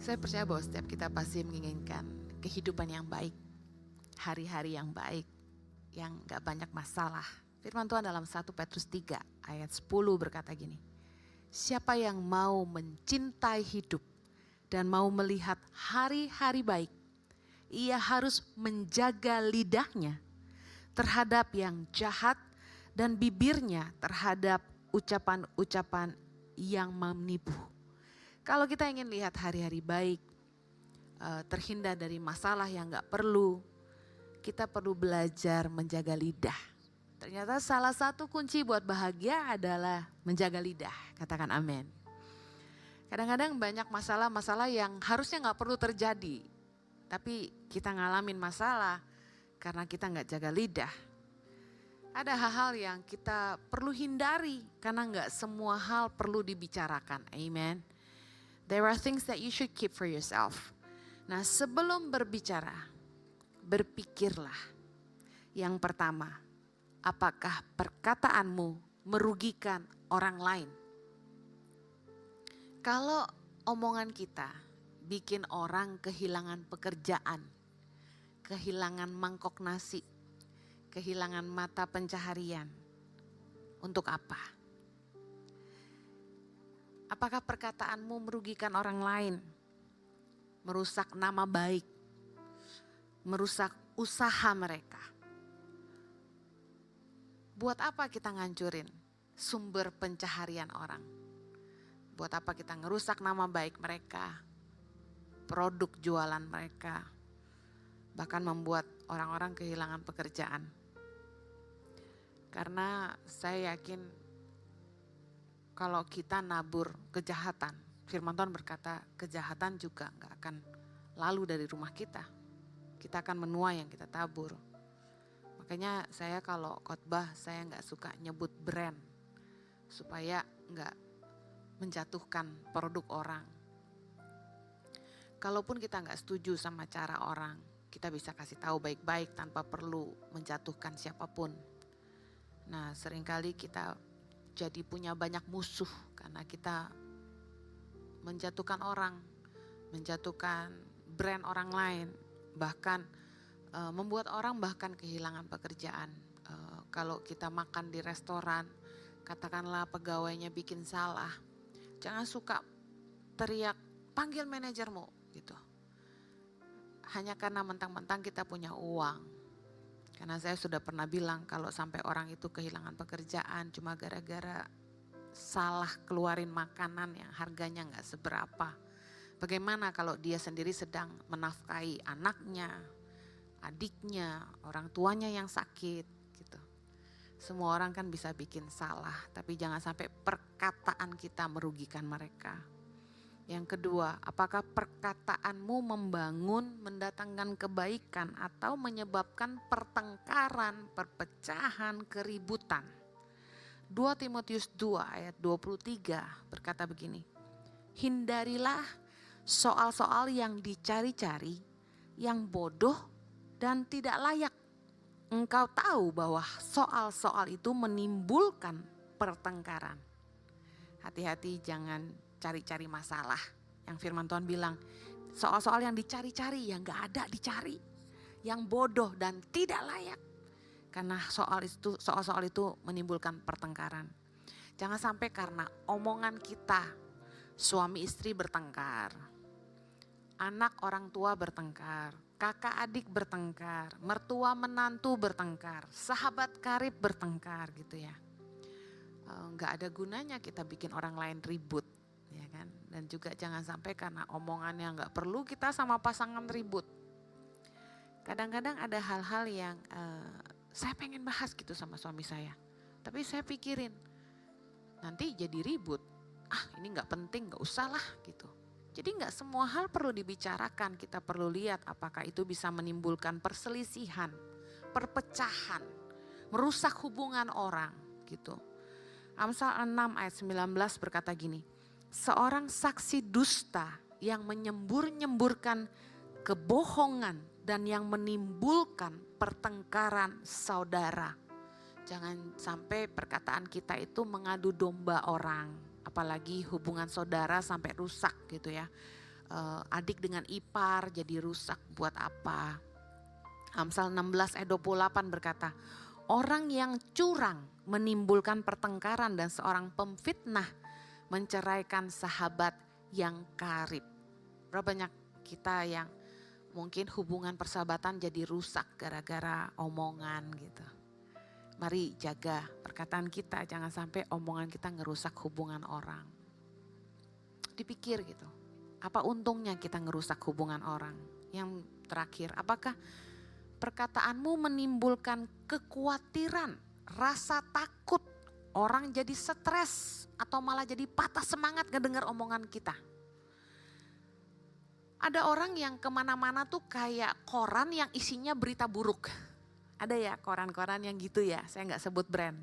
Saya percaya bahwa setiap kita pasti menginginkan kehidupan yang baik, hari-hari yang baik, yang gak banyak masalah. Firman Tuhan dalam 1 Petrus 3 ayat 10 berkata gini, siapa yang mau mencintai hidup dan mau melihat hari-hari baik, ia harus menjaga lidahnya terhadap yang jahat dan bibirnya terhadap ucapan-ucapan yang menipu. Kalau kita ingin lihat hari-hari baik, terhindar dari masalah yang gak perlu, kita perlu belajar menjaga lidah. Ternyata salah satu kunci buat bahagia adalah menjaga lidah. Katakan amin. Kadang-kadang banyak masalah-masalah yang harusnya gak perlu terjadi. Tapi kita ngalamin masalah karena kita gak jaga lidah. Ada hal-hal yang kita perlu hindari karena gak semua hal perlu dibicarakan. Amen. There are things that you should keep for yourself. Nah, sebelum berbicara, berpikirlah. Yang pertama, apakah perkataanmu merugikan orang lain? Kalau omongan kita bikin orang kehilangan pekerjaan, kehilangan mangkok nasi, kehilangan mata pencaharian, untuk apa? Apakah perkataanmu merugikan orang lain? Merusak nama baik, merusak usaha mereka. Buat apa kita ngancurin sumber pencaharian orang? Buat apa kita ngerusak nama baik mereka, produk jualan mereka, bahkan membuat orang-orang kehilangan pekerjaan? Karena saya yakin kalau kita nabur kejahatan, firman Tuhan berkata kejahatan juga gak akan lalu dari rumah kita. Kita akan menuai yang kita tabur. Makanya saya kalau khotbah saya gak suka nyebut brand. Supaya gak menjatuhkan produk orang. Kalaupun kita gak setuju sama cara orang, kita bisa kasih tahu baik-baik tanpa perlu menjatuhkan siapapun. Nah, seringkali kita jadi punya banyak musuh karena kita menjatuhkan orang, menjatuhkan brand orang lain, bahkan membuat orang bahkan kehilangan pekerjaan. Kalau kita makan di restoran, katakanlah pegawainya bikin salah, jangan suka teriak, panggil manajermu gitu. Hanya karena mentang-mentang kita punya uang. Karena saya sudah pernah bilang kalau sampai orang itu kehilangan pekerjaan cuma gara-gara salah keluarin makanan yang harganya gak seberapa. Bagaimana kalau dia sendiri sedang menafkahi anaknya, adiknya, orang tuanya yang sakit gitu. Semua orang kan bisa bikin salah, tapi jangan sampai perkataan kita merugikan mereka. Yang kedua, apakah perkataanmu membangun, mendatangkan kebaikan atau menyebabkan pertengkaran, perpecahan, keributan? 2 Timotius 2 ayat 23 berkata begini, hindarilah soal-soal yang dicari-cari, yang bodoh dan tidak layak. Engkau tahu bahwa soal-soal itu menimbulkan pertengkaran. Hati-hati jangan cari-cari masalah. Yang firman Tuhan bilang, soal-soal yang dicari-cari, yang gak ada dicari. Yang bodoh dan tidak layak. Karena soal-soal itu menimbulkan pertengkaran. Jangan sampai karena omongan kita, suami istri bertengkar, anak orang tua bertengkar, kakak adik bertengkar, mertua menantu bertengkar, sahabat karib bertengkar gitu ya. Gak ada gunanya kita bikin orang lain ribut. Ya kan? Dan juga jangan sampai karena omongan yang gak perlu kita sama pasangan ribut. Kadang-kadang ada hal-hal yang saya pengen bahas gitu sama suami saya. Tapi saya pikirin nanti jadi ribut. Ini gak penting, gak usah lah gitu. Jadi gak semua hal perlu dibicarakan. Kita perlu lihat apakah itu bisa menimbulkan perselisihan, perpecahan, merusak hubungan orang gitu. Amsal 6 ayat 19 berkata gini, seorang saksi dusta yang menyembur-nyemburkan kebohongan dan yang menimbulkan pertengkaran saudara. Jangan sampai perkataan kita itu mengadu domba orang, apalagi hubungan saudara sampai rusak gitu ya. adik dengan ipar jadi rusak buat apa. Amsal 16 ayat 28 berkata, orang yang curang menimbulkan pertengkaran dan seorang pemfitnah menceraikan sahabat yang karib. Berapa banyak kita yang mungkin hubungan persahabatan jadi rusak gara-gara omongan gitu. Mari jaga perkataan kita, jangan sampai omongan kita ngerusak hubungan orang. Dipikir gitu, apa untungnya kita ngerusak hubungan orang? Yang terakhir, apakah perkataanmu menimbulkan kekhawatiran, rasa takut, orang jadi stres atau malah jadi patah semangat ngedengar omongan kita? Ada orang yang kemana-mana tuh kayak koran yang isinya berita buruk. Ada ya koran-koran yang gitu ya, saya nggak sebut brand.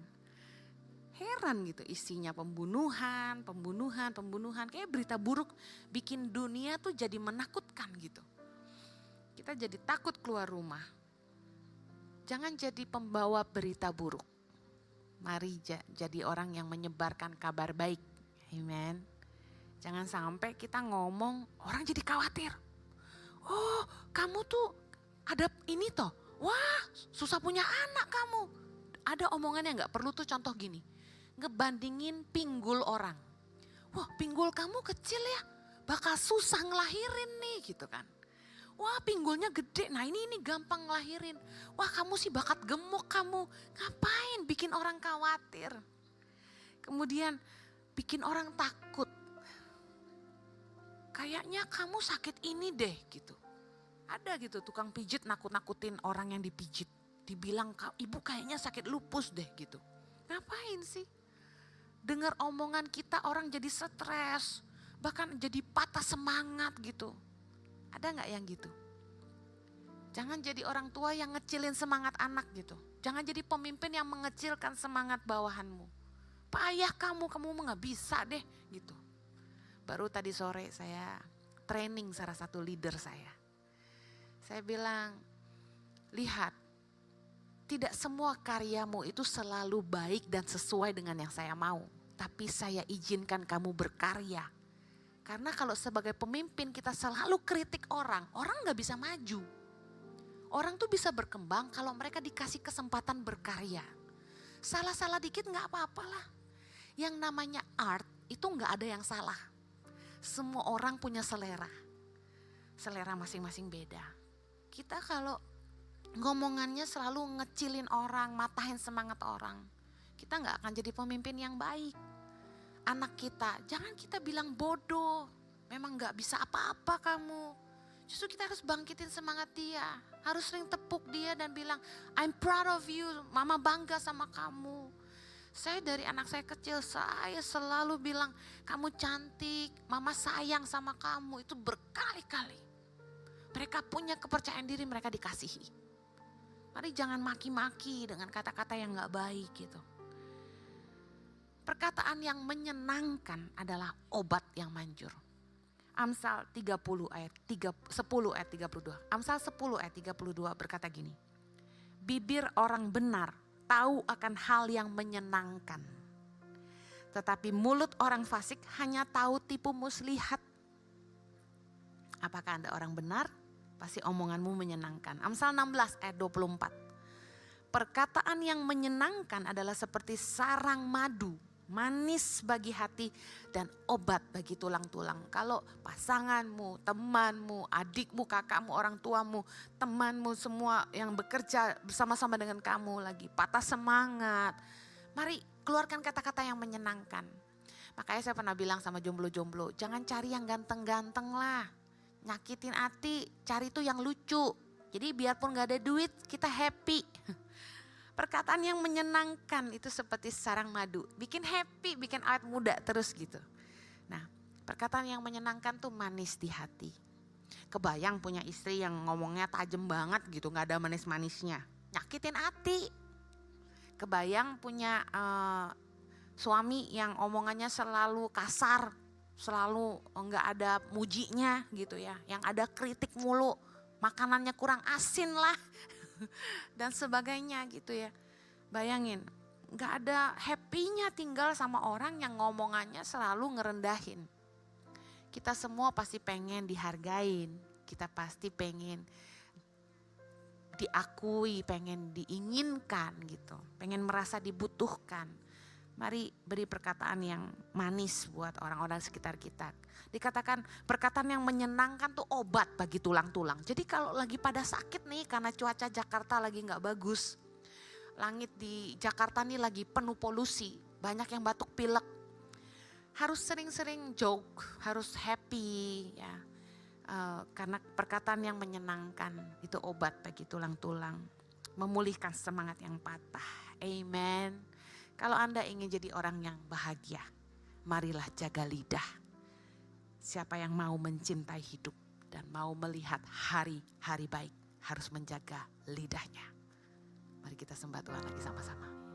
Heran gitu isinya pembunuhan, kayak berita buruk bikin dunia tuh jadi menakutkan gitu. Kita jadi takut keluar rumah. Jangan jadi pembawa berita buruk. Mari jadi orang yang menyebarkan kabar baik. Amen. Jangan sampai kita ngomong orang jadi khawatir. Oh, kamu tuh ada ini toh. Wah, susah punya anak kamu. Ada omongan yang gak perlu tuh, contoh gini. Ngebandingin pinggul orang. Wah, pinggul kamu kecil ya. Bakal susah ngelahirin nih gitu kan. Wah, pinggulnya gede. Nah, ini gampang ngelahirin. Wah, kamu sih bakat gemuk kamu. Ngapain bikin orang khawatir? Kemudian bikin orang takut. Kayaknya kamu sakit ini deh gitu. Ada gitu tukang pijit nakut-nakutin orang yang dipijit. Dibilang, ibu kayaknya sakit lupus deh gitu. Ngapain sih? Dengar omongan kita orang jadi stres. Bahkan jadi patah semangat gitu. Ada gak yang gitu? Jangan jadi orang tua yang ngecilin semangat anak gitu. Jangan jadi pemimpin yang mengecilkan semangat bawahanmu. Payah kamu mah gak bisa deh gitu. Baru tadi sore saya training salah satu leader saya. Saya bilang, lihat, tidak semua karyamu itu selalu baik dan sesuai dengan yang saya mau. Tapi saya izinkan kamu berkarya. Karena kalau sebagai pemimpin kita selalu kritik orang gak bisa maju. Orang tuh bisa berkembang kalau mereka dikasih kesempatan berkarya. Salah-salah dikit gak apa-apalah. Yang namanya art itu gak ada yang salah. Semua orang punya selera. Selera masing-masing beda. Kita kalau ngomongannya selalu ngecilin orang, matahin semangat orang. Kita gak akan jadi pemimpin yang baik. Anak kita, jangan kita bilang bodoh. Memang gak bisa apa-apa kamu. Justru kita harus bangkitin semangat dia. Harus sering tepuk dia dan bilang, I'm proud of you, mama bangga sama kamu. Saya dari anak saya kecil, saya selalu bilang, kamu cantik, mama sayang sama kamu. Itu berkali-kali. Mereka punya kepercayaan diri, mereka dikasihi. Mari jangan maki-maki dengan kata-kata yang gak baik gitu. Perkataan yang menyenangkan adalah obat yang manjur. Amsal 10 ayat 32. Amsal 10 ayat 32 berkata gini. Bibir orang benar tahu akan hal yang menyenangkan. Tetapi mulut orang fasik hanya tahu tipu muslihat. Apakah Anda orang benar? Pasti omonganmu menyenangkan. Amsal 16 ayat 24. Perkataan yang menyenangkan adalah seperti sarang madu. Manis bagi hati dan obat bagi tulang-tulang. Kalau pasanganmu, temanmu, adikmu, kakakmu, orang tuamu, temanmu semua yang bekerja bersama-sama dengan kamu lagi patah semangat. Mari keluarkan kata-kata yang menyenangkan. Makanya saya pernah bilang sama jomblo-jomblo, jangan cari yang ganteng-ganteng lah. Nyakitin hati, cari tuh yang lucu. Jadi biarpun gak ada duit, kita happy. Perkataan yang menyenangkan itu seperti sarang madu. Bikin happy, bikin awet muda terus gitu. Nah, perkataan yang menyenangkan tuh manis di hati. Kebayang punya istri yang ngomongnya tajam banget gitu, gak ada manis-manisnya. Nyakitin hati. Kebayang punya suami yang omongannya selalu kasar, selalu enggak ada mujinya gitu ya. Yang ada kritik mulu, makanannya kurang asin lah. Dan sebagainya gitu ya. Bayangin, gak ada happy-nya tinggal sama orang yang ngomongannya selalu ngerendahin. Kita semua pasti pengen dihargain, kita pasti pengen diakui, pengen diinginkan gitu, pengen merasa dibutuhkan. Mari beri perkataan yang manis buat orang-orang sekitar kita. Dikatakan perkataan yang menyenangkan tuh obat bagi tulang-tulang. Jadi kalau lagi pada sakit nih karena cuaca Jakarta lagi gak bagus. Langit di Jakarta nih lagi penuh polusi, banyak yang batuk pilek. Harus sering-sering joke, harus happy ya. Karena perkataan yang menyenangkan itu obat bagi tulang-tulang. Memulihkan semangat yang patah. Amen. Kalau Anda ingin jadi orang yang bahagia, marilah jaga lidah. Siapa yang mau mencintai hidup dan mau melihat hari-hari baik harus menjaga lidahnya. Mari kita sembah Tuhan lagi sama-sama.